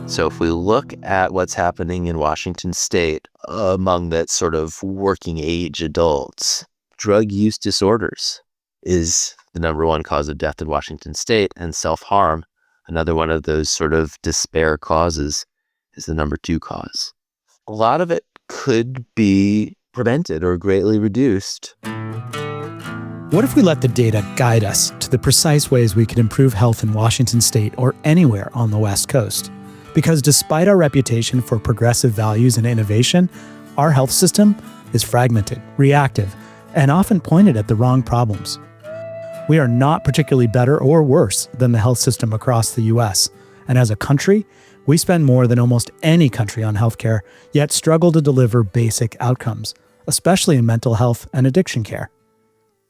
So if we look at what's happening in Washington state among that sort of working age adults, drug use disorders is the number one cause of death in Washington state, and self-harm, another one of those sort of despair causes, is the number two cause. A lot of it could be prevented or greatly reduced. What if we let the data guide us to the precise ways we could improve health in Washington state or anywhere on the West Coast? Because despite our reputation for progressive values and innovation, our health system is fragmented, reactive, and often pointed at the wrong problems. We are not particularly better or worse than the health system across the U.S., and as a country, we spend more than almost any country on healthcare, yet struggle to deliver basic outcomes, especially in mental health and addiction care.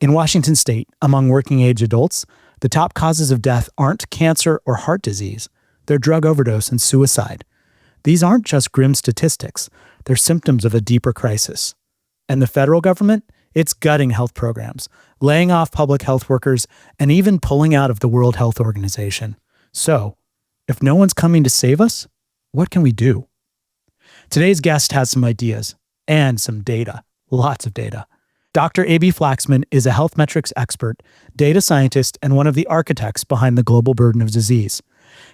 In Washington state, among working-age adults, the top causes of death aren't cancer or heart disease. They're drug overdose and suicide. These aren't just grim statistics. They're symptoms of a deeper crisis. And the federal government? It's gutting health programs, laying off public health workers, and even pulling out of the World Health Organization. So, if no one's coming to save us, what can we do? Today's guest has some ideas and some data, lots of data. Dr. Abie Flaxman is a health metrics expert, data scientist, and one of the architects behind the global burden of disease.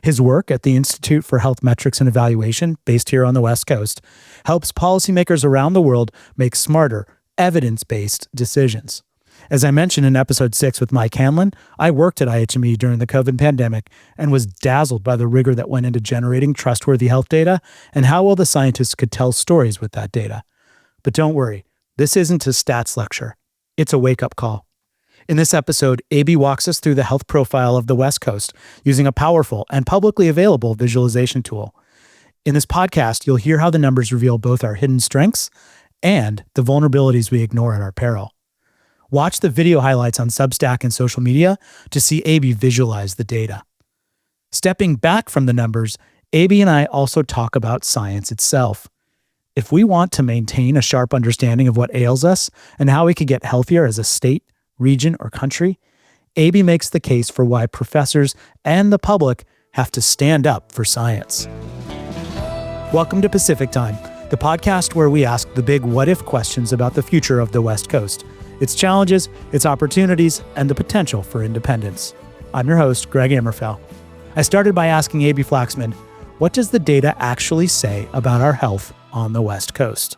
His work at the Institute for Health Metrics and Evaluation, based here on the West Coast, helps policymakers around the world make smarter, evidence-based decisions. As I mentioned in episode 6 with Mike Hanlon, I worked at IHME during the COVID pandemic and was dazzled by the rigor that went into generating trustworthy health data and how well the scientists could tell stories with that data. But don't worry, this isn't a stats lecture. It's a wake-up call. In this episode, Abie walks us through the health profile of the West Coast using a powerful and publicly available visualization tool. In this podcast, you'll hear how the numbers reveal both our hidden strengths and the vulnerabilities we ignore at our peril. Watch the video highlights on Substack and social media to see Abie visualize the data. Stepping back from the numbers, Abie and I also talk about science itself. If we want to maintain a sharp understanding of what ails us and how we could get healthier as a state, region, or country, Abie makes the case for why professors and the public have to stand up for science. Welcome to Pacific Time, the podcast where we ask the big what-if questions about the future of the West Coast, its challenges, its opportunities, and the potential for independence. I'm your host, Greg Amrofell. I started by asking Abie Flaxman, what does the data actually say about our health on the West Coast?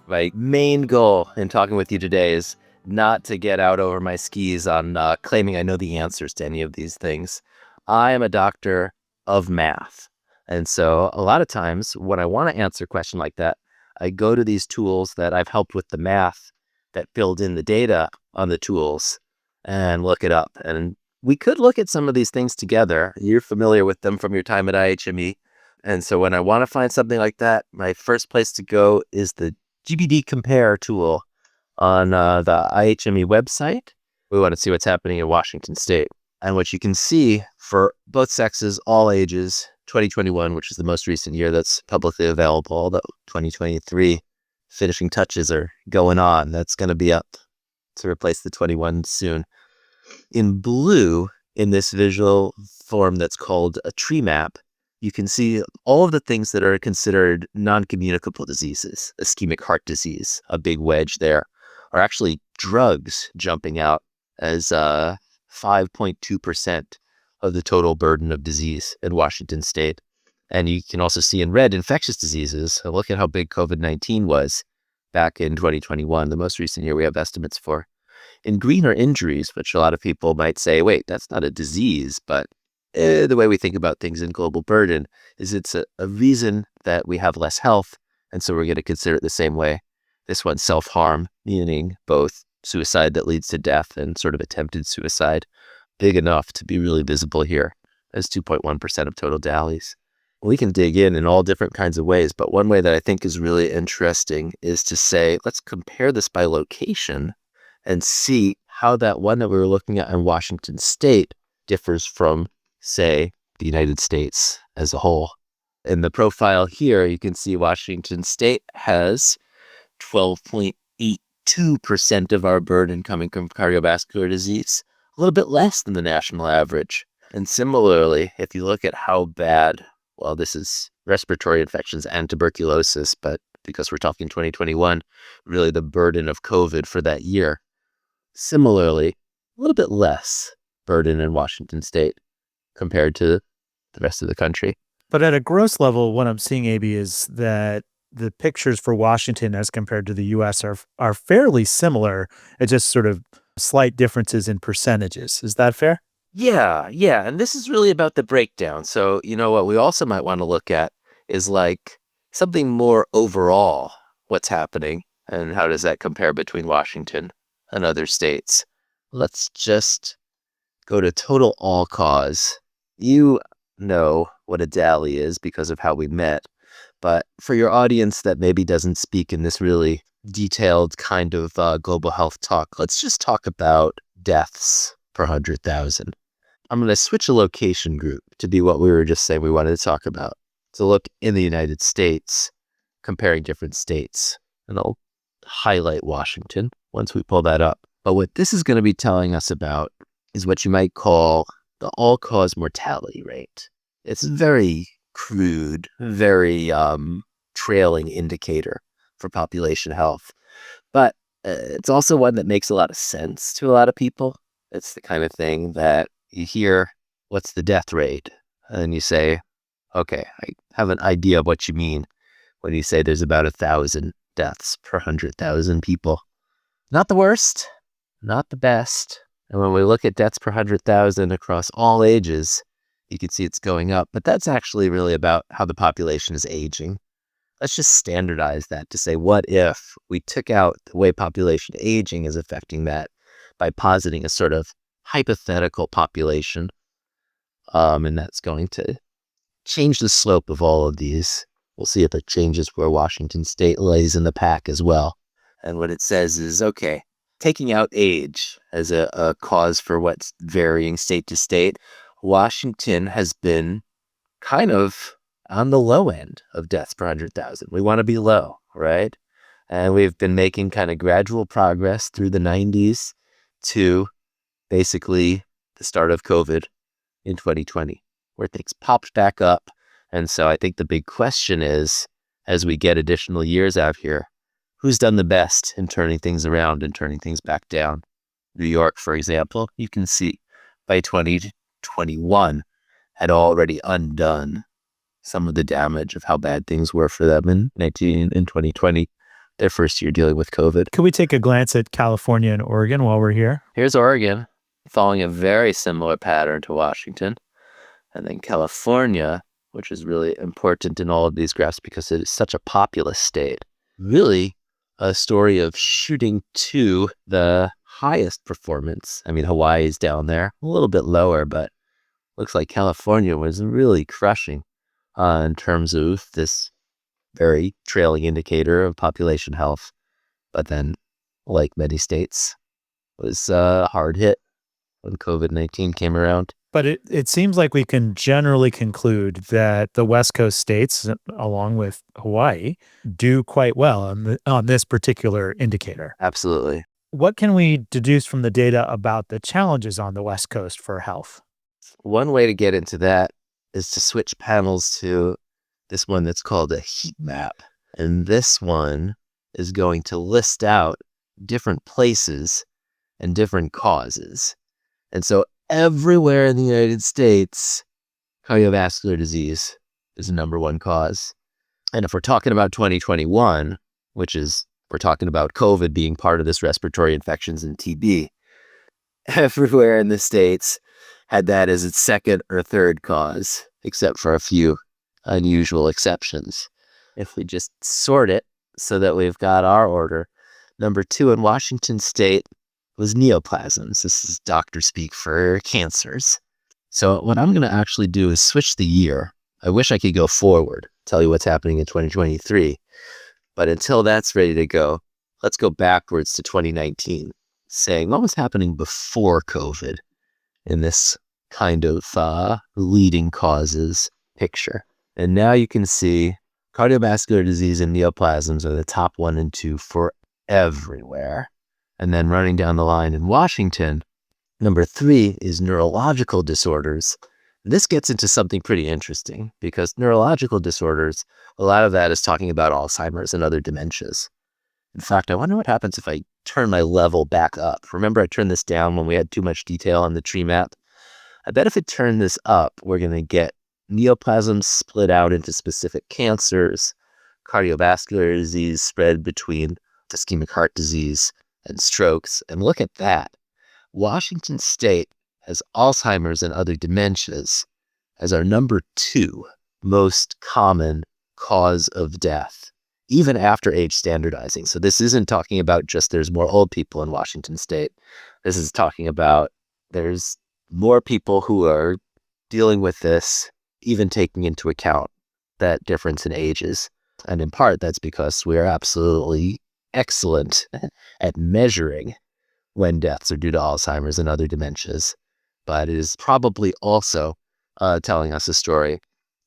My main goal in talking with you today is not to get out over my skis on claiming I know the answers to any of these things. I am a doctor of math. And so a lot of times when I want to answer a question like that, I go to these tools that I've helped with the math that filled in the data on the tools and look it up. And we could look at some of these things together. You're familiar with them from your time at IHME. And so when I want to find something like that, my first place to go is the GBD Compare tool on the IHME website. We want to see what's happening in Washington state. And what you can see for both sexes, all ages, 2021, which is the most recent year that's publicly available, although 2023 finishing touches are going on. That's going to be up to replace the 21 soon. In blue, in this visual form that's called a tree map, you can see all of the things that are considered non-communicable diseases. Ischemic heart disease, a big wedge there, are actually drugs jumping out as 5.2% of the total burden of disease in Washington state. And you can also see in red infectious diseases. So look at how big COVID-19 was back in 2021, the most recent year we have estimates for. In green are injuries, which a lot of people might say, wait, that's not a disease. But the way we think about things in global burden is it's a reason that we have less health. And so we're going to consider it the same way. This one's self-harm, meaning both suicide that leads to death and sort of attempted suicide, big enough to be really visible here as 2.1% of total DALYs. We can dig in all different kinds of ways, but one way that I think is really interesting is to say, let's compare this by location and see how that one that we were looking at in Washington state differs from, say, the United States as a whole. In the profile here, you can see Washington state has 12.82% of our burden coming from cardiovascular disease, a little bit less than the national average. And similarly, if you look at how bad well, this is respiratory infections and tuberculosis, but because we're talking 2021, really the burden of COVID for that year. Similarly, a little bit less burden in Washington state compared to the rest of the country. But at a gross level, what I'm seeing, AB, is that the pictures for Washington as compared to the US are fairly similar. It's just sort of slight differences in percentages. Is that fair? Yeah, yeah. And this is really about the breakdown. So, what we also might want to look at is like something more overall, what's happening and how does that compare between Washington and other states. Let's just go to total all cause. You know what a DALY is because of how we met. But for your audience that maybe doesn't speak in this really detailed kind of global health talk, let's just talk about deaths per 100,000. I'm going to switch a location group to be what we were just saying we wanted to talk about. To look in the United States, comparing different states. And I'll highlight Washington once we pull that up. But what this is going to be telling us about is what you might call the all-cause mortality rate. It's very crude, very trailing indicator for population health. But it's also one that makes a lot of sense to a lot of people. It's the kind of thing that you hear, what's the death rate? And you say, okay, I have an idea of what you mean when you say there's about 1,000 deaths per 100,000 people. Not the worst, not the best. And when we look at deaths per 100,000 across all ages, you can see it's going up. But that's actually really about how the population is aging. Let's just standardize that to say, what if we took out the way population aging is affecting that by positing a sort of hypothetical population, and that's going to change the slope of all of these. We'll see if it changes where Washington state lays in the pack as well. And what it says is, okay, taking out age as a cause for what's varying state to state, Washington has been kind of on the low end of deaths per 100,000. We want to be low, right? And we've been making kind of gradual progress through the 90s to basically the start of COVID in 2020, where things popped back up. And so I think the big question is, as we get additional years out here, who's done the best in turning things around and turning things back down? New York, for example, you can see by 2021 had already undone some of the damage of how bad things were for them in 2020, their first year dealing with COVID. Could we take a glance at California and Oregon while we're here? Here's Oregon, following a very similar pattern to Washington. And then California, which is really important in all of these graphs because it is such a populous state. Really a story of shooting to the highest performance. I mean, Hawaii is down there, a little bit lower, but looks like California was really crushing in terms of this very trailing indicator of population health. But then, like many states, was hard hit when COVID-19 came around. But it seems like we can generally conclude that the West Coast states, along with Hawaii, do quite well on this particular indicator. Absolutely. What can we deduce from the data about the challenges on the West Coast for health? One way to get into that is to switch panels to this one that's called a heat map. And this one is going to list out different places and different causes. And so everywhere in the United States, cardiovascular disease is the number one cause. And if we're talking about 2021, which is, we're talking about COVID being part of this respiratory infections and TB, everywhere in the states had that as its second or third cause, except for a few unusual exceptions. If we just sort it so that we've got our order, number 2 in Washington state was neoplasms. This is doctor speak for cancers. So what I'm going to actually do is switch the year. I wish I could go forward, tell you what's happening in 2023. But until that's ready to go, let's go backwards to 2019, saying what was happening before COVID in this kind of leading causes picture. And now you can see cardiovascular disease and neoplasms are the top 1 and 2 for everywhere. And then running down the line in Washington, number 3 is neurological disorders. This gets into something pretty interesting because neurological disorders, a lot of that is talking about Alzheimer's and other dementias. In fact, I wonder what happens if I turn my level back up. Remember, I turned this down when we had too much detail on the tree map? I bet if I turn this up, we're going to get neoplasms split out into specific cancers, cardiovascular disease spread between ischemic heart disease and strokes. And look at that. Washington State has Alzheimer's and other dementias as our number 2 most common cause of death, even after age standardizing. So this isn't talking about just there's more old people in Washington State. This is talking about there's more people who are dealing with this, even taking into account that difference in ages. And in part, that's because we're absolutely excellent at measuring when deaths are due to Alzheimer's and other dementias. But it is probably also telling us a story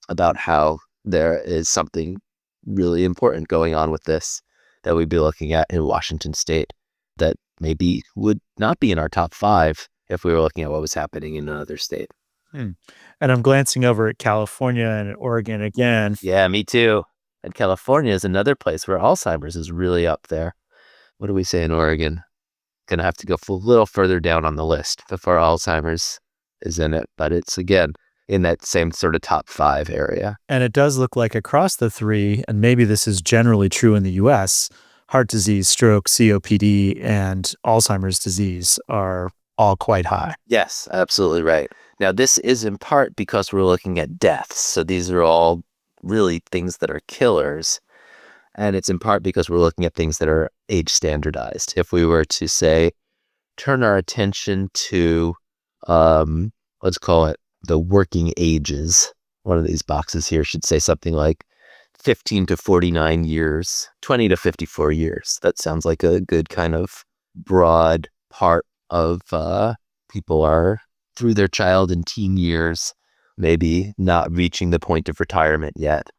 about how there is something really important going on with this that we'd be looking at in Washington State that maybe would not be in our top 5 if we were looking at what was happening in another state. And I'm glancing over at California and Oregon again. Yeah, me too. And California is another place where Alzheimer's is really up there. What do we say in Oregon? Gonna have to go a little further down on the list before Alzheimer's is in it. But it's, again, in that same sort of top 5 area. And it does look like across the 3, and maybe this is generally true in the US, heart disease, stroke, COPD, and Alzheimer's disease are all quite high. Yes, absolutely right. Now, this is in part because we're looking at deaths. So these are all really things that are killers. And it's in part because we're looking at things that are age standardized. If we were to, say, turn our attention to, let's call it the working ages, one of these boxes here should say something like 15 to 49 years, 20 to 54 years. That sounds like a good kind of broad part of people are through their child and teen years, maybe not reaching the point of retirement yet.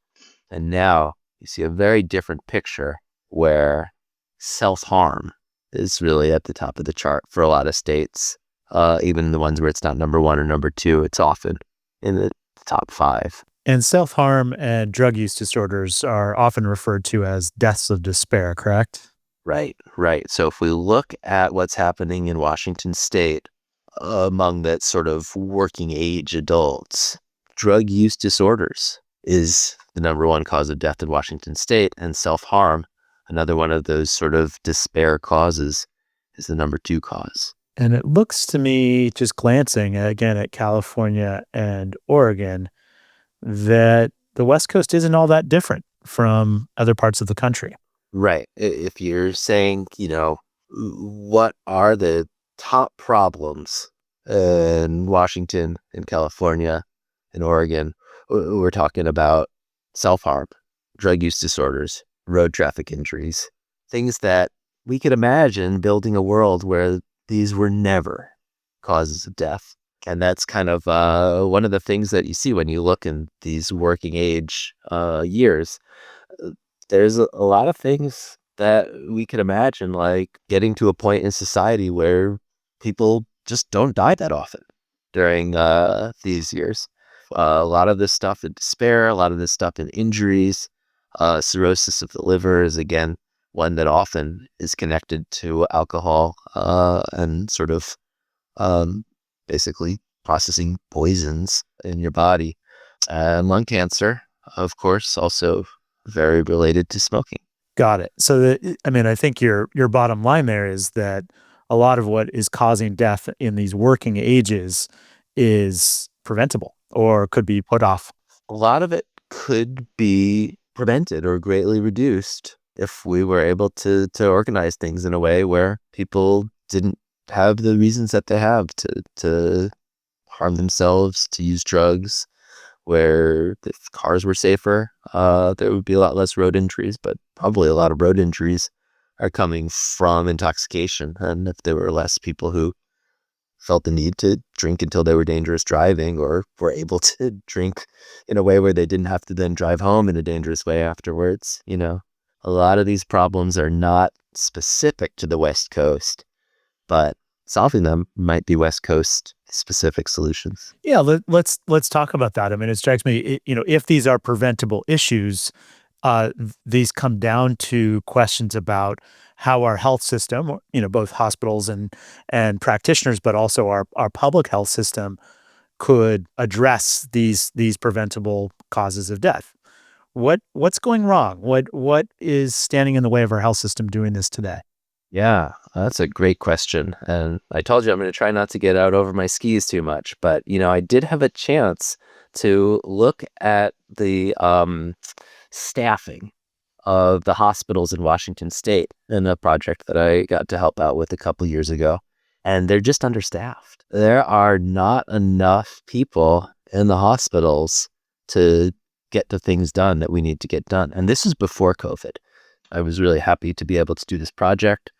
And now you see a very different picture where self-harm is really at the top of the chart for a lot of states. Even the ones where it's not number 1 or number 2, it's often in the top 5. And self-harm and drug use disorders are often referred to as deaths of despair, correct? Right. So if we look at what's happening in Washington State among that sort of working age adults, drug use disorders is the number 1 cause of death in Washington State, and self-harm, another one of those sort of despair causes, is the number 2 cause. And it looks to me, just glancing again at California and Oregon, that the West Coast isn't all that different from other parts of the country. Right. If you're saying, what are the top problems in Washington, in California, in Oregon, we're talking about self-harm, drug use disorders, road traffic injuries, things that we could imagine building a world where these were never causes of death. And that's kind of one of the things that you see when you look in these working age years. There's a lot of things that we could imagine, like getting to a point in society where people just don't die that often during these years. A lot of this stuff in despair, a lot of this stuff in injuries, cirrhosis of the liver is, again, one that often is connected to alcohol and sort of basically processing poisons in your body. And lung cancer, of course, also very related to smoking. Got it. So, I think your bottom line there is that a lot of what is causing death in these working ages is preventable or could be put off. A lot of it could be prevented or greatly reduced if we were able to organize things in a way where people didn't have the reasons that they have to harm themselves, to use drugs, where if cars were safer, there would be a lot less road injuries, but probably a lot of road injuries are coming from intoxication. And if there were less people who felt the need to drink until they were dangerous driving, or were able to drink in a way where they didn't have to then drive home in a dangerous way afterwards, a lot of these problems are not specific to the West Coast, but solving them might be West Coast specific solutions. Yeah, let's talk about that. I mean, it strikes me, if these are preventable issues, these come down to questions about how our health system, both hospitals and practitioners, but also our public health system could address these preventable causes of death. What's going wrong? What is standing in the way of our health system doing this today? Yeah, that's a great question. And I told you I'm going to try not to get out over my skis too much. But, I did have a chance to look at the staffing of the hospitals in Washington State in a project that I got to help out with a couple years ago. And they're just understaffed. There are not enough people in the hospitals to get the things done that we need to get done. And this is before COVID. I was really happy to be able to do this project.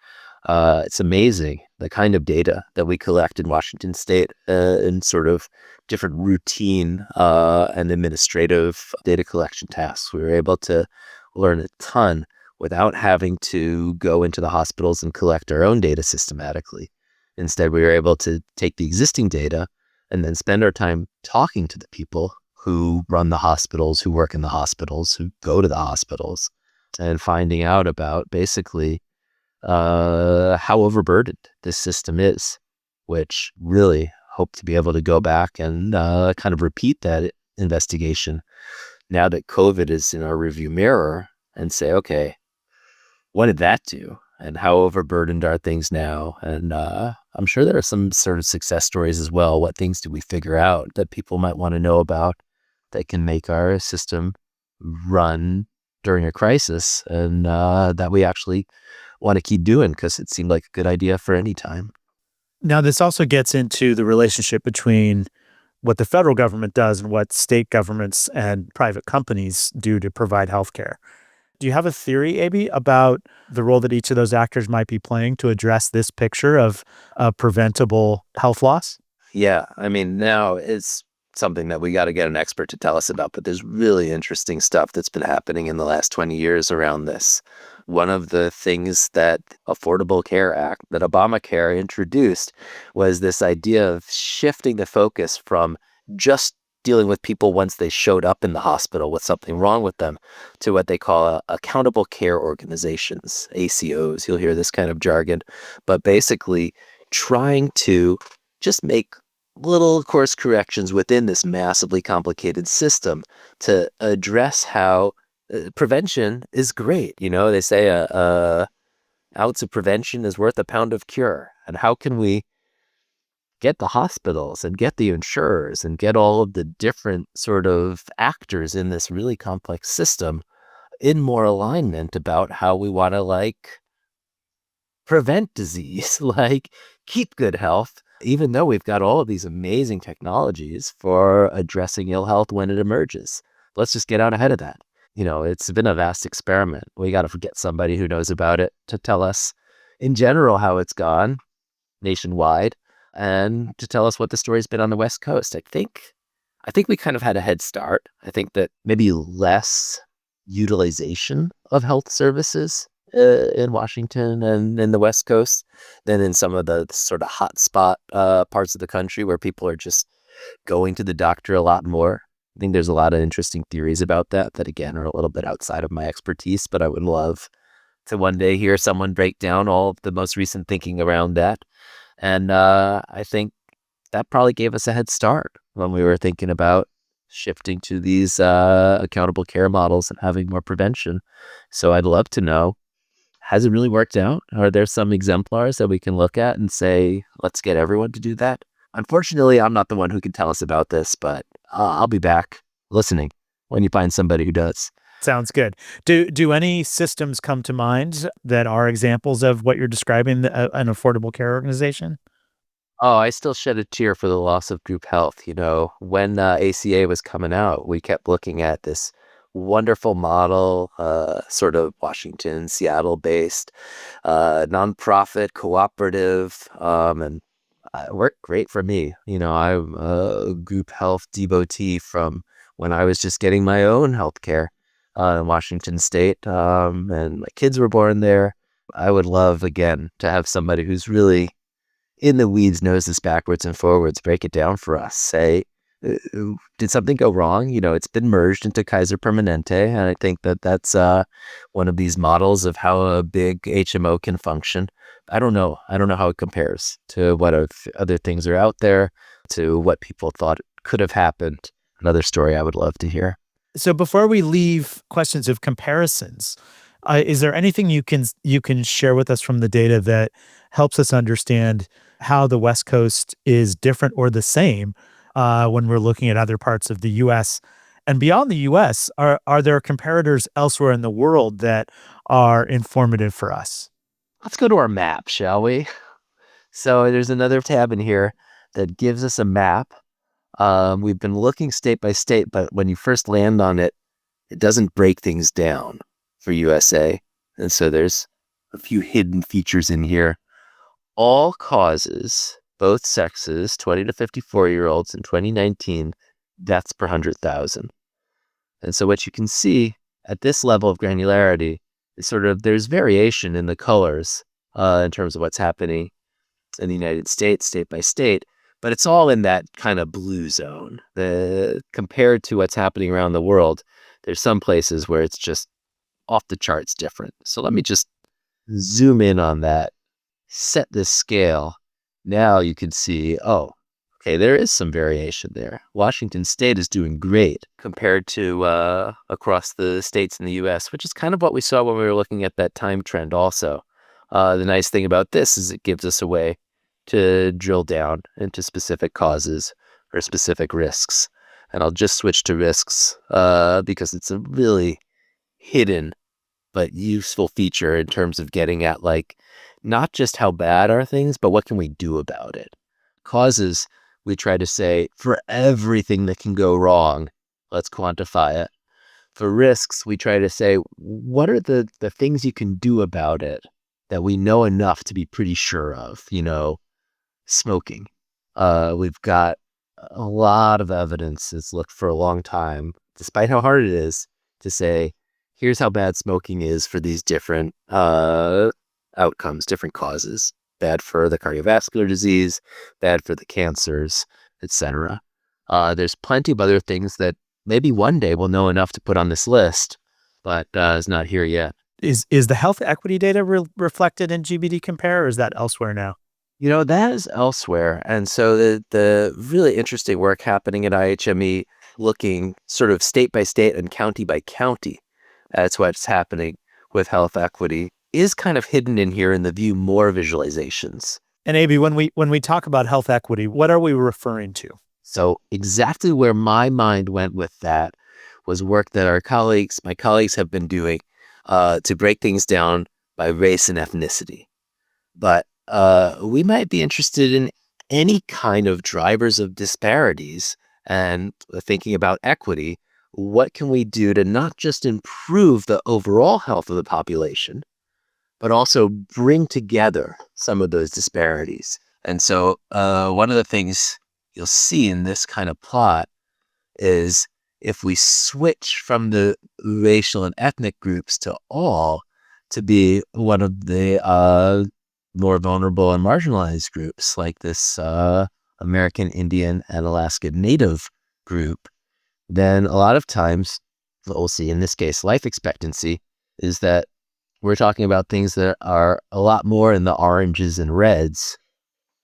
It's amazing the kind of data that we collect in Washington State in sort of different routine and administrative data collection tasks. We were able to learn a ton without having to go into the hospitals and collect our own data systematically. Instead, we were able to take the existing data and then spend our time talking to the people who run the hospitals, who work in the hospitals, who go to the hospitals, and finding out about basically how overburdened this system is, which really hope to be able to go back and kind of repeat that investigation now that COVID is in our review mirror and say, okay, what did that do? And how overburdened are things now? And I'm sure there are some sort of success stories as well. What things do we figure out that people might want to know about that can make our system run during a crisis and that we actually want to keep doing because it seemed like a good idea for any time. Now, this also gets into the relationship between what the federal government does and what state governments and private companies do to provide healthcare. Do you have a theory, Abie, about the role that each of those actors might be playing to address this picture of preventable health loss? Yeah, I mean, now it's something that we got to get an expert to tell us about, but there's really interesting stuff that's been happening in the last 20 years around this. One of the things that Affordable Care Act, that Obamacare introduced, was this idea of shifting the focus from just dealing with people once they showed up in the hospital with something wrong with them to what they call accountable care organizations, ACOs. You'll hear this kind of jargon, but basically trying to just make little course corrections within this massively complicated system to address how prevention is great. They say a ounce of prevention is worth a pound of cure. And how can we get the hospitals and get the insurers and get all of the different sort of actors in this really complex system in more alignment about how we want to prevent disease, keep good health, even though we've got all of these amazing technologies for addressing ill health when it emerges. Let's just get out ahead of that. It's been a vast experiment. We got to get somebody who knows about it to tell us in general how it's gone nationwide and to tell us what the story's been on the West Coast. I think we kind of had a head start. I think that maybe less utilization of health services in Washington and in the West Coast than in some of the sort of hotspot parts of the country where people are just going to the doctor a lot more. I think there's a lot of interesting theories about that again are a little bit outside of my expertise, but I would love to one day hear someone break down all of the most recent thinking around that. And I think that probably gave us a head start when we were thinking about shifting to these accountable care models and having more prevention. So I'd love to know, has it really worked out? Are there some exemplars that we can look at and say, let's get everyone to do that? Unfortunately, I'm not the one who can tell us about this, but I'll be back listening when you find somebody who does. Sounds good. Do any systems come to mind that are examples of what you're describing, an affordable care organization? Oh, I still shed a tear for the loss of group health. When ACA was coming out, we kept looking at this wonderful model, sort of Washington, Seattle-based, nonprofit cooperative, and it worked great for me. I'm a group health devotee from when I was just getting my own health care in Washington State, and my kids were born there. I would love, again, to have somebody who's really in the weeds, knows this backwards and forwards, break it down for us. Say, did something go wrong? It's been merged into Kaiser Permanente, and I think that that's one of these models of how a big HMO can function. I don't know. I don't know how it compares to what other things are out there, to what people thought could have happened. Another story I would love to hear. So before we leave questions of comparisons, is there anything you can share with us from the data that helps us understand how the West Coast is different or the same when we're looking at other parts of the U.S. and beyond the U.S.? Are there comparators elsewhere in the world that are informative for us? Let's go to our map, shall we? So there's another tab in here that gives us a map. We've been looking state by state, but when you first land on it, it doesn't break things down for USA. And so there's a few hidden features in here. All causes, both sexes, 20 to 54-year-olds in 2019, deaths per 100,000. And so what you can see at this level of granularity is there's variation in the colors in terms of what's happening in the United States, state by state, but it's all in that kind of blue zone. Compared to what's happening around the world, there's some places where it's just off the charts different. So let me just zoom in on that, set this scale. Now you can see, oh, okay, there is some variation there. Washington State is doing great compared to across the states in the U.S., which is kind of what we saw when we were looking at that time trend also. The nice thing about this is it gives us a way to drill down into specific causes or specific risks. And I'll just switch to risks because it's a really hidden but useful feature in terms of getting at not just how bad are things, but what can we do about it. Causes, we try to say, for everything that can go wrong, let's quantify it. For risks, we try to say, what are the things you can do about it that we know enough to be pretty sure of? Smoking. We've got a lot of evidence that's looked for a long time, despite how hard it is, to say, here's how bad smoking is for these different outcomes, different causes. Bad for the cardiovascular disease, bad for the cancers, etc. There's plenty of other things that maybe one day we'll know enough to put on this list, but is not here yet. Is the health equity data reflected in GBD Compare, or is that elsewhere now? That is elsewhere. And so the really interesting work happening at IHME, looking sort of state by state and county by county at what's happening with health equity, is kind of hidden in here in the view more visualizations. And Abie, when we talk about health equity, what are we referring to? So exactly where my mind went with that was work that my colleagues have been doing to break things down by race and ethnicity. But we might be interested in any kind of drivers of disparities and thinking about equity. What can we do to not just improve the overall health of the population, but also bring together some of those disparities? And so one of the things you'll see in this kind of plot is if we switch from the racial and ethnic groups to all to be one of the more vulnerable and marginalized groups, like this American Indian and Alaska Native group, then a lot of times, we'll see in this case, life expectancy is that we're talking about things that are a lot more in the oranges and reds.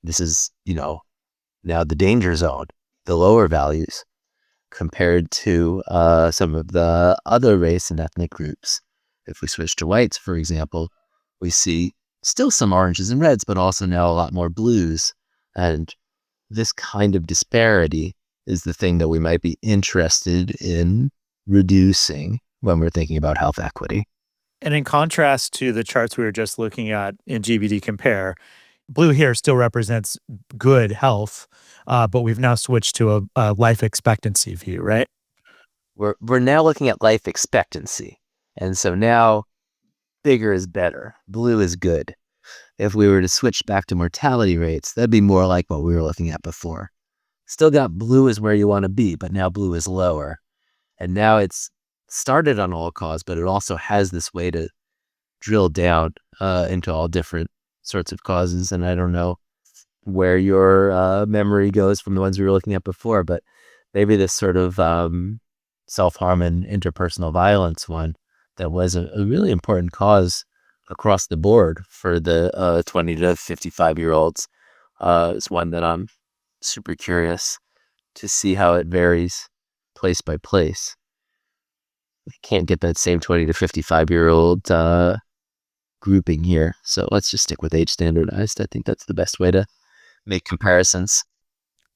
This is, now the danger zone, the lower values, compared to some of the other race and ethnic groups. If we switch to whites, for example, we see still some oranges and reds, but also now a lot more blues. And this kind of disparity is the thing that we might be interested in reducing when we're thinking about health equity. And in contrast to the charts we were just looking at in GBD Compare, blue here still represents good health, but we've now switched to a life expectancy view, right? We're now looking at life expectancy. And so now bigger is better. Blue is good. If we were to switch back to mortality rates, that'd be more like what we were looking at before. Still got blue is where you want to be, but now blue is lower. And now it's started on all cause, but it also has this way to drill down into all different sorts of causes. And I don't know where your memory goes from the ones we were looking at before, but maybe this sort of self-harm and interpersonal violence one that was a really important cause across the board for the 20 to 55-year-olds is one that I'm super curious to see how it varies place by place. I can't get that same 20 to 55-year-old grouping here, so let's just stick with age standardized. I think that's the best way to make comparisons.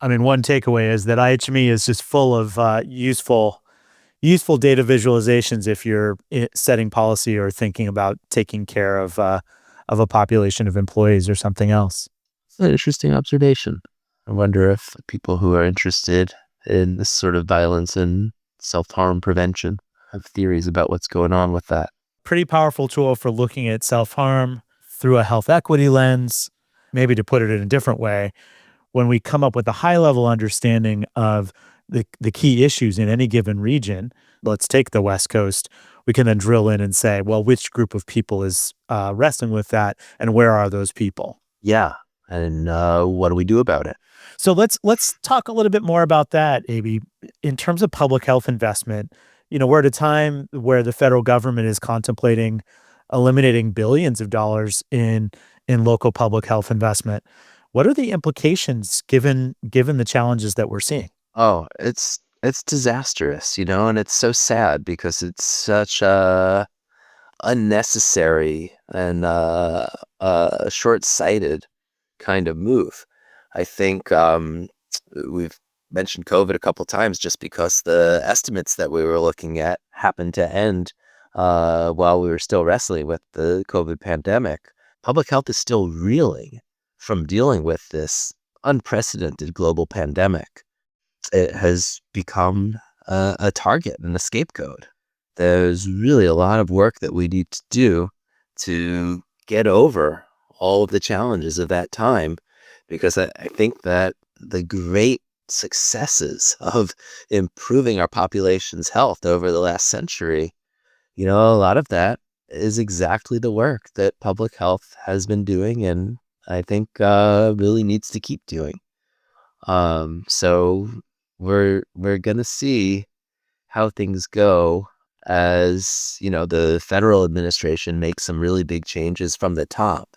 I mean, one takeaway is that IHME is just full of useful data visualizations if you're setting policy or thinking about taking care of a population of employees or something else. It's an interesting observation. I wonder if people who are interested in this sort of violence and self-harm prevention have theories about what's going on with that. Pretty powerful tool for looking at self-harm through a health equity lens. Maybe to put it in a different way, when we come up with a high-level understanding of the key issues in any given region, let's take the West Coast, we can then drill in and say, well, which group of people is wrestling with that, and where are those people? Yeah, and what do we do about it? So let's talk a little bit more about that, Abie. In terms of public health investment, we're at a time where the federal government is contemplating eliminating billions of dollars in local public health investment. What are the implications given the challenges that we're seeing? Oh, it's disastrous, and it's so sad because it's such a unnecessary and short-sighted kind of move. I think we've mentioned COVID a couple times just because the estimates that we were looking at happened to end while we were still wrestling with the COVID pandemic. Public health is still reeling from dealing with this unprecedented global pandemic. It has become a target and a scapegoat. There's really a lot of work that we need to do to get over all of the challenges of that time, because I think that the great successes of improving our population's health over the last century, a lot of that is exactly the work that public health has been doing and I think really needs to keep doing. So we're gonna see how things go as, the federal administration makes some really big changes from the top.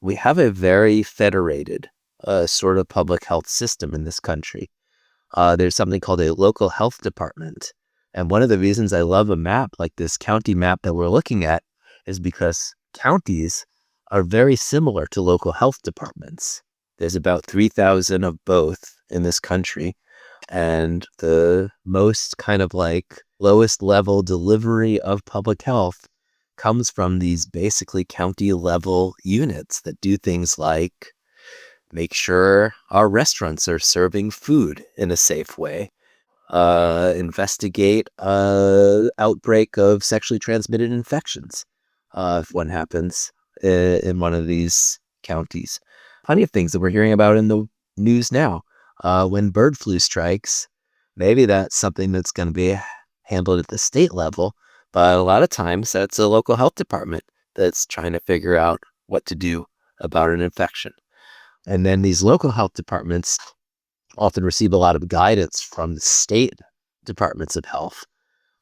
We have a very federated sort of public health system in this country. There's something called a local health department. And one of the reasons I love a map like this county map that we're looking at is because counties are very similar to local health departments. There's about 3,000 of both in this country. And the most kind of like lowest level delivery of public health comes from these basically county level units that do things like make sure our restaurants are serving food in a safe way, investigate outbreak of sexually transmitted infections if one happens in one of these counties. Plenty of things that we're hearing about in the news now. When bird flu strikes, maybe that's something that's going to be handled at the state level, but a lot of times that's a local health department that's trying to figure out what to do about an infection. And then these local health departments often receive a lot of guidance from the state departments of health.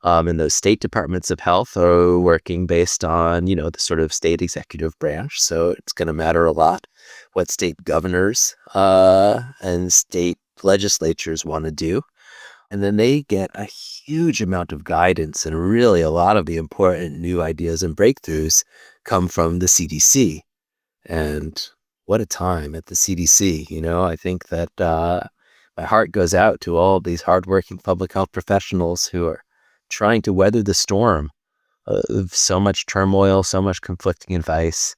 And those state departments of health are working based on, the sort of state executive branch. So it's going to matter a lot what state governors and state legislatures want to do. And then they get a huge amount of guidance, and really a lot of the important new ideas and breakthroughs come from the CDC. And what a time at the CDC. I think that my heart goes out to all of these hardworking public health professionals who are trying to weather the storm of so much turmoil, so much conflicting advice.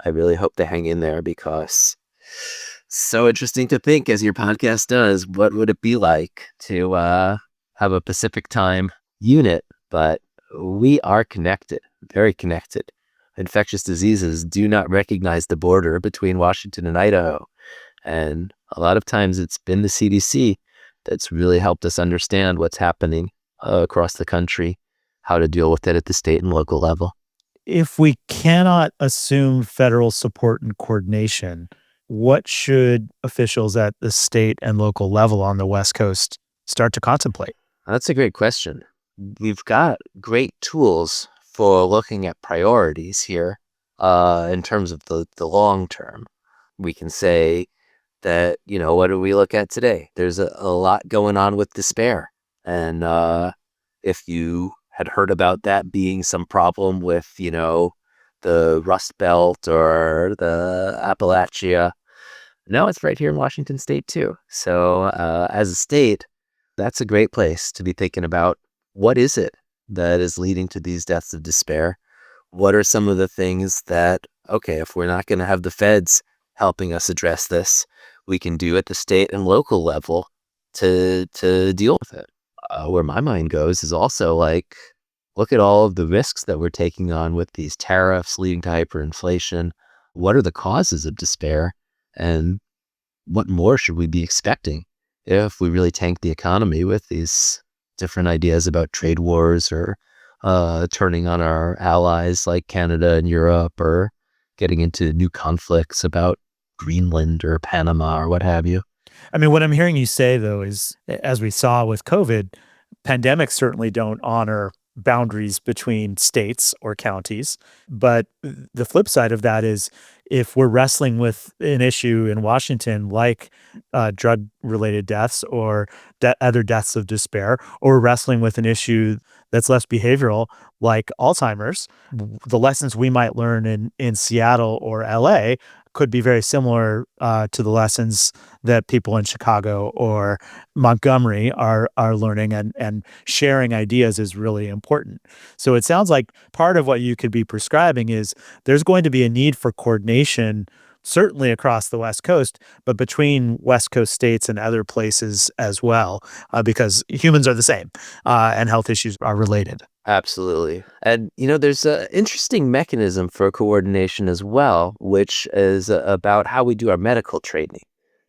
I really hope they hang in there because so interesting to think, as your podcast does, what would it be like to have a Pacific time unit? But we are connected, very connected. Infectious diseases do not recognize the border between Washington and Idaho. And a lot of times it's been the CDC that's really helped us understand what's happening across the country, how to deal with it at the state and local level. If we cannot assume federal support and coordination, what should officials at the state and local level on the West Coast start to contemplate? That's a great question. We've got great tools for looking at priorities here in terms of the long term. We can say that, what do we look at today? There's a lot going on with despair. And if you had heard about that being some problem with, the Rust Belt or the Appalachia, no, it's right here in Washington State too. So as a state, that's a great place to be thinking about what is it that is leading to these deaths of despair? What are some of the things that, okay, if we're not going to have the feds helping us address this, we can do at the state and local level to deal with it? Where my mind goes is also like, look at all of the risks that we're taking on with these tariffs leading to hyperinflation. What are the causes of despair? And what more should we be expecting if we really tank the economy with these different ideas about trade wars or turning on our allies like Canada and Europe, or getting into new conflicts about Greenland or Panama or what have you? I mean, what I'm hearing you say, though, is as we saw with COVID, pandemics certainly don't honor boundaries between states or counties. But the flip side of that is if we're wrestling with an issue in Washington like drug related deaths or other deaths of despair, or we're wrestling with an issue that's less behavioral like Alzheimer's, the lessons we might learn in Seattle or LA could be very similar to the lessons that people in Chicago or Montgomery are learning, and sharing ideas is really important. So it sounds like part of what you could be prescribing is there's going to be a need for coordination, certainly across the West Coast, but between West Coast states and other places as well, because humans are the same and health issues are related. Absolutely. And, there's an interesting mechanism for coordination as well, which is about how we do our medical training.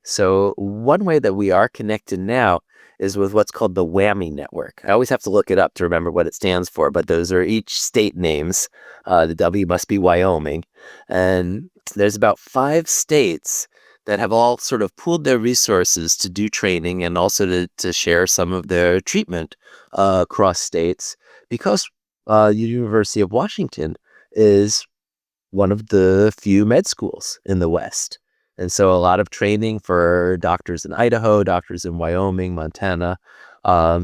So one way that we are connected now is with what's called the WWAMI network. I always have to look it up to remember what it stands for, but those are each state names. The W must be Wyoming. And there's about 5 states that have all sort of pooled their resources to do training and also to share some of their treatment across states, because the University of Washington is one of the few med schools in the West. And so a lot of training for doctors in Idaho, doctors in Wyoming, Montana,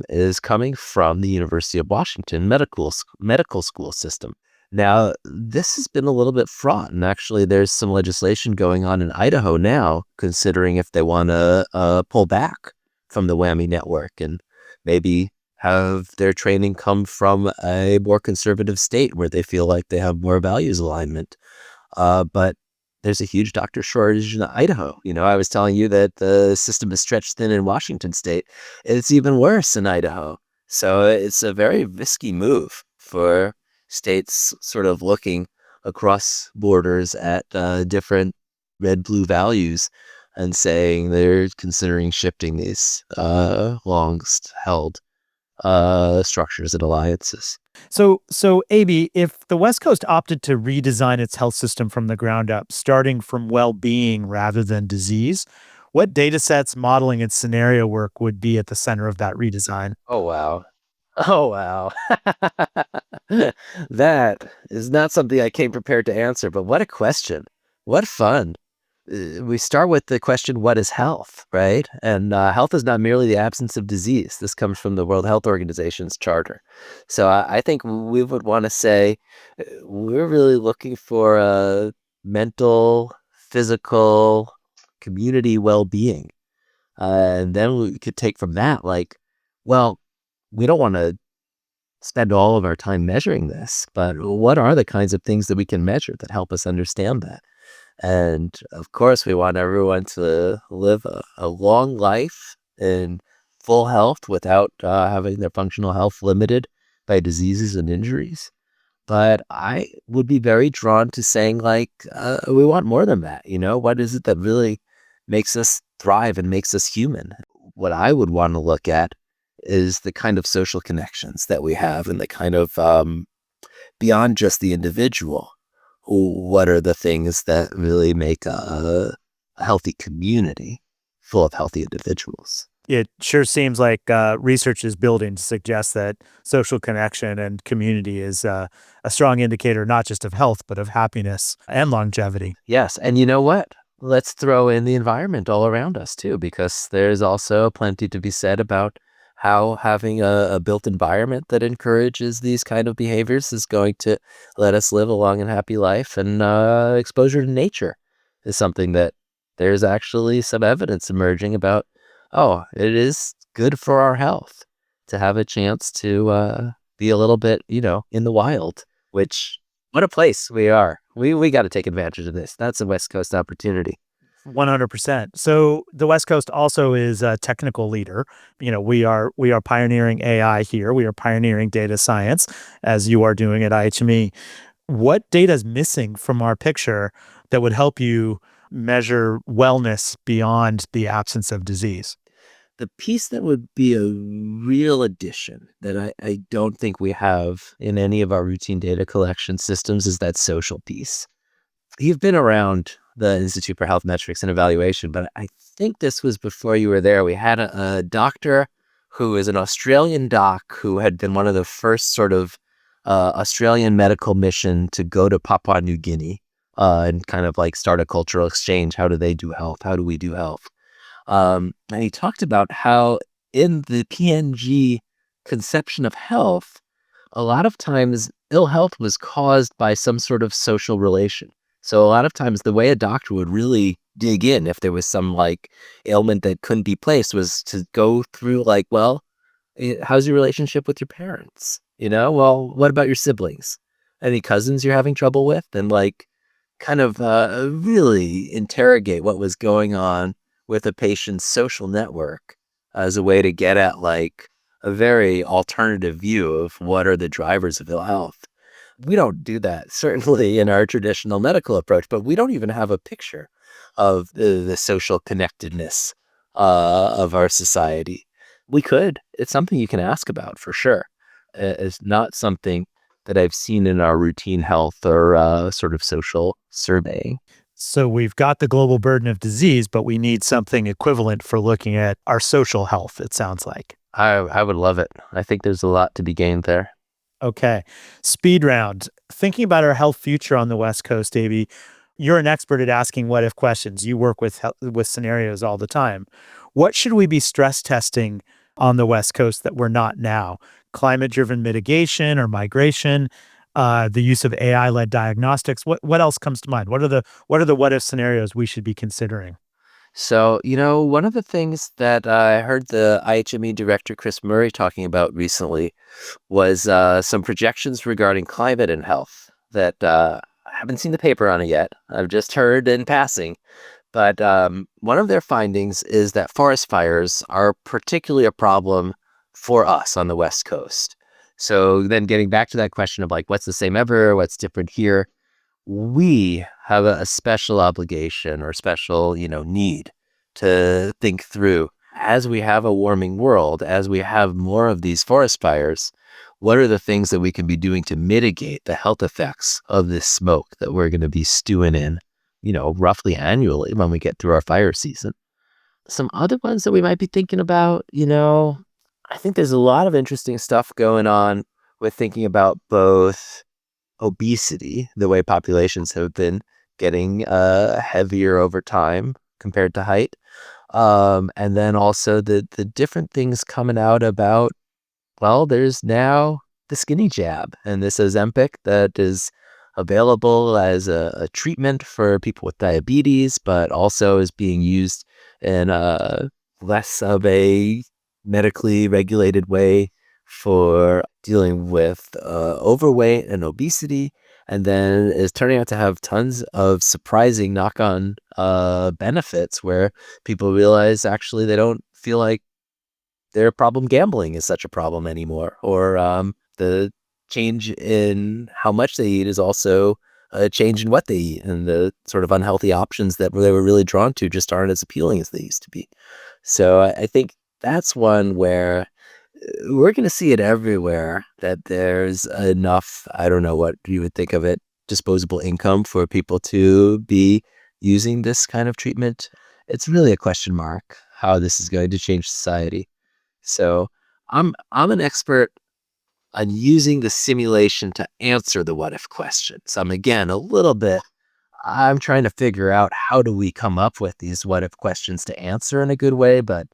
is coming from the University of Washington medical school system. Now, this has been a little bit fraught, and actually there's some legislation going on in Idaho now, considering if they want to pull back from the WWAMI network and maybe have their training come from a more conservative state where they feel like they have more values alignment. But there's a huge doctor shortage in Idaho. I was telling you that the system is stretched thin in Washington state. It's even worse in Idaho. So it's a very risky move for states sort of looking across borders at different red-blue values and saying they're considering shifting these long-held structures and alliances. So Abie, if the West Coast opted to redesign its health system from the ground up, starting from well-being rather than disease, what data sets, modeling, and scenario work would be at the center of that redesign? Oh, wow. Oh, wow. That is not something I came prepared to answer, but what a question. What fun. We start with the question, what is health, right? And health is not merely the absence of disease. This comes from the World Health Organization's charter. So I think we would want to say we're really looking for mental, physical, community well-being. And then we could take from that, like, well, we don't want to spend all of our time measuring this, but what are the kinds of things that we can measure that help us understand that? And of course, we want everyone to live a long life in full health without having their functional health limited by diseases and injuries. But I would be very drawn to saying, like, we want more than that. What is it that really makes us thrive and makes us human? What I would want to look at is the kind of social connections that we have, and the kind of beyond just the individual. What are the things that really make a healthy community full of healthy individuals. It sure seems like research is building to suggest that social connection and community is a strong indicator not just of health, but of happiness and longevity. Yes, and you know what? Let's throw in the environment all around us too, because there's also plenty to be said about how having a built environment that encourages these kind of behaviors is going to let us live a long and happy life. And exposure to nature is something that there's actually some evidence emerging about. Oh, it is good for our health to have a chance to be a little bit, in the wild, which what a place we are. We got to take advantage of this. That's a West Coast opportunity. 100%. So the West Coast also is a technical leader. We are pioneering AI here. We are pioneering data science, as you are doing at IHME. What data is missing from our picture that would help you measure wellness beyond the absence of disease? The piece that would be a real addition that I don't think we have in any of our routine data collection systems is that social piece. You've been around the Institute for Health Metrics and Evaluation, but I think this was before you were there. We had a doctor who is an Australian doc who had been one of the first sort of Australian medical mission to go to Papua New Guinea and kind of like start a cultural exchange. How do they do health? How do we do health? And he talked about how in the PNG conception of health, a lot of times ill health was caused by some sort of social relation. So a lot of times the way a doctor would really dig in if there was some like ailment that couldn't be placed was to go through like, well, how's your relationship with your parents? Well, what about your siblings? Any cousins you're having trouble with? And like kind of really interrogate what was going on with a patient's social network as a way to get at like a very alternative view of what are the drivers of ill health. We don't do that certainly in our traditional medical approach, but we don't even have a picture of the social connectedness of our society. We could. It's something you can ask about for sure. It's not something that I've seen in our routine health or sort of social surveying. So we've got the global burden of disease, but we need something equivalent for looking at our social health, it sounds like. I would love it. I think there's a lot to be gained there. Okay. Speed round. Thinking about our health future on the West Coast, Abie, you're an expert at asking what if questions. You work with scenarios all the time. What should we be stress testing on the West Coast that we're not now? Climate driven mitigation or migration, the use of AI led diagnostics. What else comes to mind? What are the what if scenarios we should be considering? So, one of the things that I heard the IHME director, Chris Murray, talking about recently was some projections regarding climate and health that I haven't seen the paper on it yet. I've just heard in passing. But one of their findings is that forest fires are particularly a problem for us on the West Coast. So then getting back to that question of like, what's the same ever? What's different here? We have a special obligation or special, need to think through as we have a warming world, as we have more of these forest fires, what are the things that we can be doing to mitigate the health effects of this smoke that we're going to be stewing in, roughly annually when we get through our fire season? Some other ones that we might be thinking about, I think there's a lot of interesting stuff going on with thinking about both obesity, the way populations have been getting heavier over time compared to height. And then also the different things coming out about, well, there's now the skinny jab and this Ozempic that is available as a treatment for people with diabetes, but also is being used in less of a medically regulated way for dealing with overweight and obesity, and then is turning out to have tons of surprising knock-on benefits where people realize actually they don't feel like their problem gambling is such a problem anymore, or the change in how much they eat is also a change in what they eat, and the sort of unhealthy options that they were really drawn to just aren't as appealing as they used to be. So I think that's one where we're going to see it everywhere, that there's enough, I don't know what you would think of it, disposable income for people to be using this kind of treatment, it's really a question mark how this is going to change society. So I'm an expert on using the simulation to answer the what if questions. I'm trying to figure out how do we come up with these what if questions to answer in a good way, but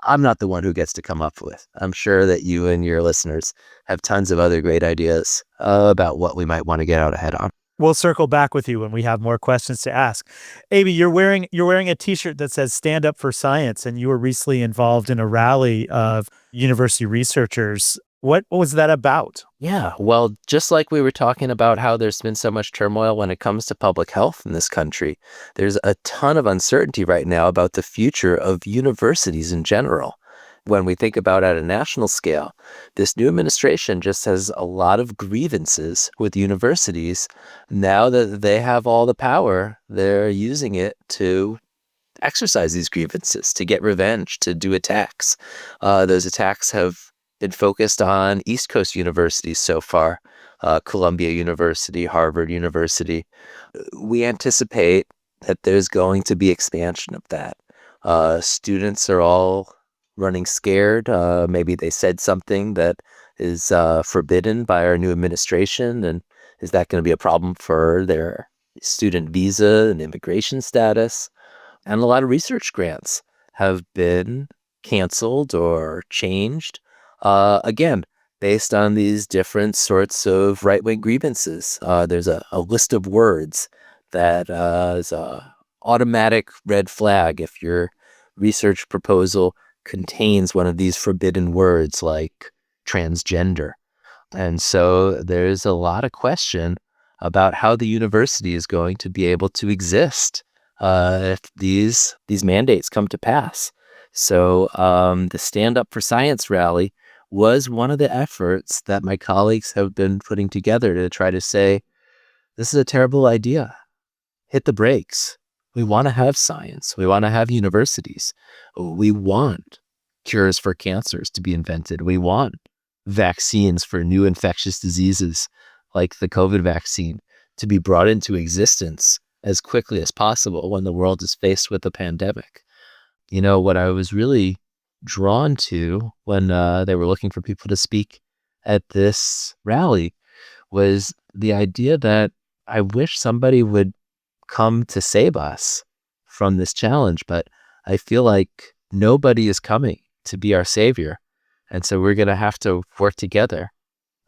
I'm not the one who gets to come up with. I'm sure that you and your listeners have tons of other great ideas about what we might want to get out ahead on. We'll circle back with you when we have more questions to ask. Abie, you're wearing a T-shirt that says "Stand Up for Science," and you were recently involved in a rally of university researchers. What was that about? Yeah, well, just like we were talking about how there's been so much turmoil when it comes to public health in this country, there's a ton of uncertainty right now about the future of universities in general. When we think about at a national scale, this new administration just has a lot of grievances with universities. Now that they have all the power, they're using it to exercise these grievances, to get revenge, to do attacks. Those attacks have been focused on East Coast universities so far, Columbia University, Harvard University. We anticipate that there's going to be expansion of that. Students are all running scared. Maybe they said something that is forbidden by our new administration, and is that going to be a problem for their student visa and immigration status? And a lot of research grants have been canceled or changed, again, based on these different sorts of right-wing grievances. There's a list of words that is a automatic red flag if your research proposal contains one of these forbidden words like transgender. And so there's a lot of question about how the university is going to be able to exist if these mandates come to pass. So the Stand Up for Science rally was one of the efforts that my colleagues have been putting together to try to say, this is a terrible idea. Hit the brakes. We want to have science. We want to have universities. We want cures for cancers to be invented. We want vaccines for new infectious diseases like the COVID vaccine to be brought into existence as quickly as possible when the world is faced with a pandemic. You know, what I was really drawn to when they were looking for people to speak at this rally was the idea that I wish somebody would come to save us from this challenge, but I feel like nobody is coming to be our savior. And so we're going to have to work together.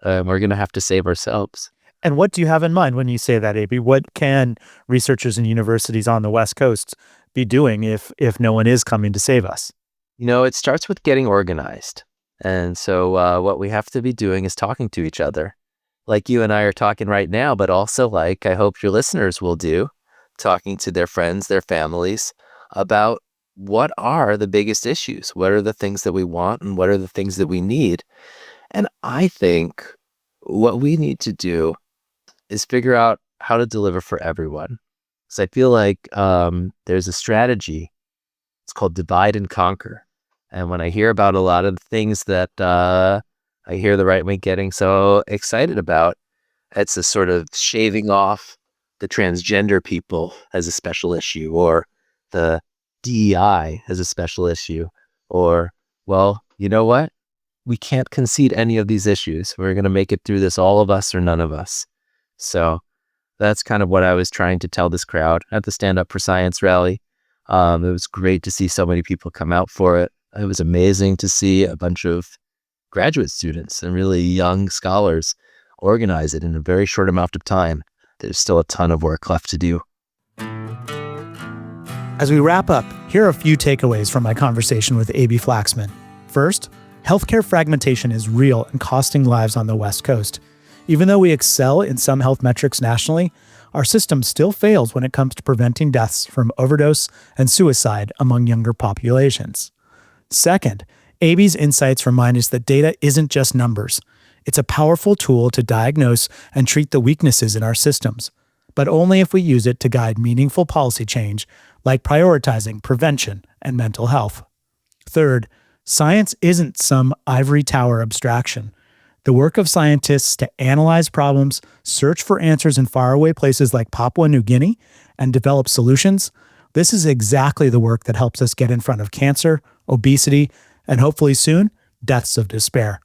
We're going to have to save ourselves. And what do you have in mind when you say that, Abie? What can researchers and universities on the West Coast be doing if no one is coming to save us? You know, it starts with getting organized. And so what we have to be doing is talking to each other, like you and I are talking right now, but also like I hope your listeners will do, talking to their friends, their families about what are the biggest issues? What are the things that we want and what are the things that we need? And I think what we need to do is figure out how to deliver for everyone. So I feel like there's a strategy. It's called divide and conquer. And when I hear about a lot of the things that I hear the right wing getting so excited about, it's a sort of shaving off the transgender people as a special issue, or the DEI as a special issue, or, well, you know what? We can't concede any of these issues. We're going to make it through this, all of us or none of us. So that's kind of what I was trying to tell this crowd at the Stand Up for Science rally. It was great to see so many people come out for it. It was amazing to see a bunch of graduate students and really young scholars organize it in a very short amount of time. There's still a ton of work left to do. As we wrap up, here are a few takeaways from my conversation with Abie Flaxman. First, healthcare fragmentation is real and costing lives on the West Coast. Even though we excel in some health metrics nationally, our system still fails when it comes to preventing deaths from overdose and suicide among younger populations. Second, Abie's insights remind us that data isn't just numbers. It's a powerful tool to diagnose and treat the weaknesses in our systems, but only if we use it to guide meaningful policy change, like prioritizing prevention and mental health. Third, science isn't some ivory tower abstraction. The work of scientists to analyze problems, search for answers in faraway places like Papua New Guinea, and develop solutions, this is exactly the work that helps us get in front of cancer, obesity, and hopefully soon, deaths of despair.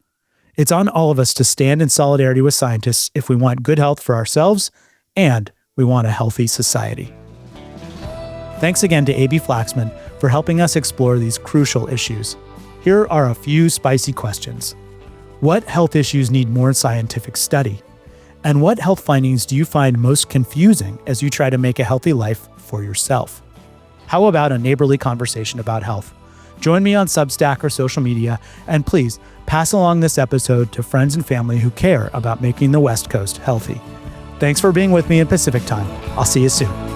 It's on all of us to stand in solidarity with scientists if we want good health for ourselves and we want a healthy society. Thanks again to Abie Flaxman for helping us explore these crucial issues. Here are a few spicy questions. What health issues need more scientific study? And what health findings do you find most confusing as you try to make a healthy life for yourself? How about a neighborly conversation about health? Join me on Substack or social media, and please pass along this episode to friends and family who care about making the West Coast healthy. Thanks for being with me in Pacific Time. I'll see you soon.